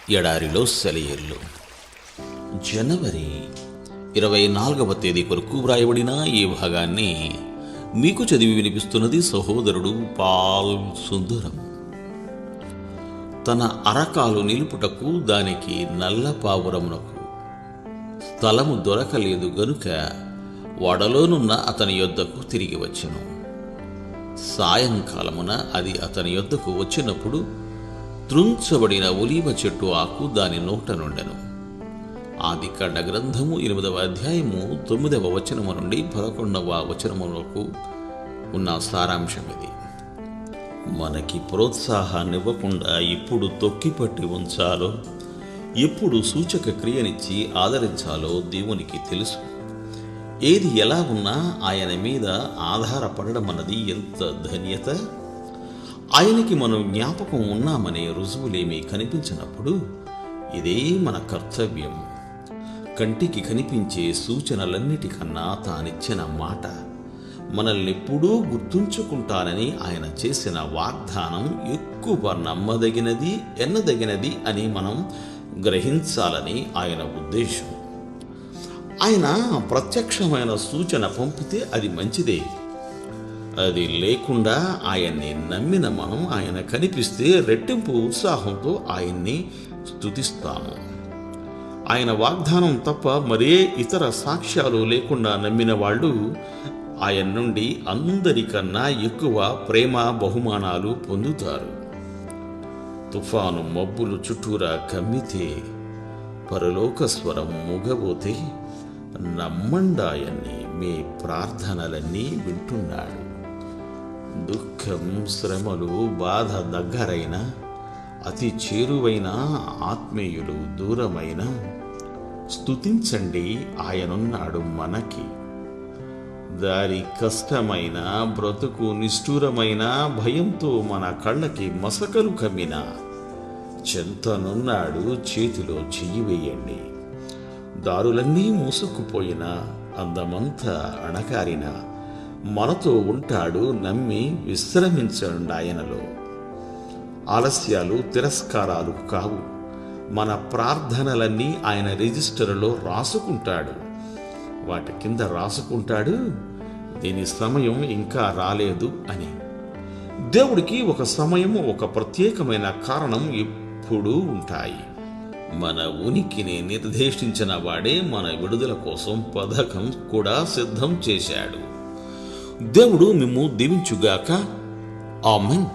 ఎడారిలో సెలయేర్లు. జనవరి 24వ తేదీ కొరకు వ్రాయబడిన ఈ భాగాన్ని మీకు చదివి వినిపిస్తున్నది సహోదరుడు పాల్ సుందరం. తన అరకాలు నిలుపుటకు దానికి నల్ల పావురమునకు స్థలము దొరకలేదు గనుక వడలోనున్న అతని యొద్దకు తిరిగి వచ్చెను. సాయంకాలమున అది అతని యొద్దకు వచ్చినప్పుడు త్రుంచబడిన ఒలీవ చెట్టు ఆకు దాని నోట నుండెను. ఆదికాండ గ్రంథము 8వ అధ్యాయము 9వ వచనము నుండి 11వ వచనములకు ఉన్న సారాంశం ఇది. మనకి ప్రోత్సాహాన్నివ్వకుండా ఎప్పుడు తొక్కిపట్టి ఉంచాలో, ఎప్పుడు సూచక క్రియనిచ్చి ఆదరించాలో దేవునికి తెలుసు. ఏది ఎలా ఉన్నా ఆయన మీద ఆధారపడడం అన్నది ఎంత ధన్యత! ఆయనకి మనం జ్ఞాపకం ఉన్నామనే రుజువులేమీ కనిపించినప్పుడు ఇదే మన కర్తవ్యం. కంటికి కనిపించే సూచనలన్నిటికన్నా తానిచ్చిన మాట, మనల్ని ఎప్పుడూ గుర్తుంచుకుంటానని ఆయన చేసిన వాగ్దానం ఎక్కువ నమ్మదగినది, ఎన్నదగినది అని మనం గ్రహించాలని ఆయన ఉద్దేశం. ఆయన ప్రత్యక్షమైన సూచన పంపితే అది మంచిదే. అది లేకుండా ఆయన్ని నమ్మిన మనం ఆయన కనిపిస్తే రెట్టింపు ఉత్సాహంతో ఆయన్ని స్తుతిస్తాము. ఆయన వాగ్దానం తప్ప మరే ఇతర సాక్ష్యాలు లేకుండా నమ్మిన వాళ్ళు ఆయన నుండి అందరికన్నా ఎక్కువ ప్రేమ బహుమానాలు పొందుతారు. తుఫాను మబ్బులు చుట్టూరా కమ్మితే, పరలోక స్వరం మూగబోతే నమ్మండాయన్ని మీ ప్రార్థనలన్నీ వింటున్నాడు. దుఃఖం, శ్రమలు, బాధ దగ్గరైన, అతి చేరువైన, ఆత్మీయులు దూరమైన స్తుతించండి, ఆయనున్నాడు మనకి. దారి కష్టమైన, బ్రతుకు నిష్ఠూరమైన, భయంతో మన కళ్ళకి మసకలు కమ్మిన చెంతనున్నాడు, చేతిలో చెయ్యి వేయండి. దారులన్నీ మూసుకుపోయిన, అందమంతా అణగారిన మనతో ఉంటాడు, నమ్మి విశ్రమించండి ఆయనలో. ఆలస్యాలు, తిరస్కారాలు కావు. మన ప్రార్థనలన్నీ ఆయన రిజిస్టర్లో రాసుకుంటాడు. వాటి కింద రాసుకుంటాడు, దీని సమయం ఇంకా రాలేదు అని. దేవుడికి ఒక సమయం, ఒక ప్రత్యేకమైన కారణం ఎప్పుడూ ఉంటాయి. మన ఉనికిని నిర్దేశించిన వాడే మన విడుదల కోసం పథకం కూడా సిద్ధం చేశాడు. దేవుడు మిమ్ము దీవించుగాక. ఆమేన్.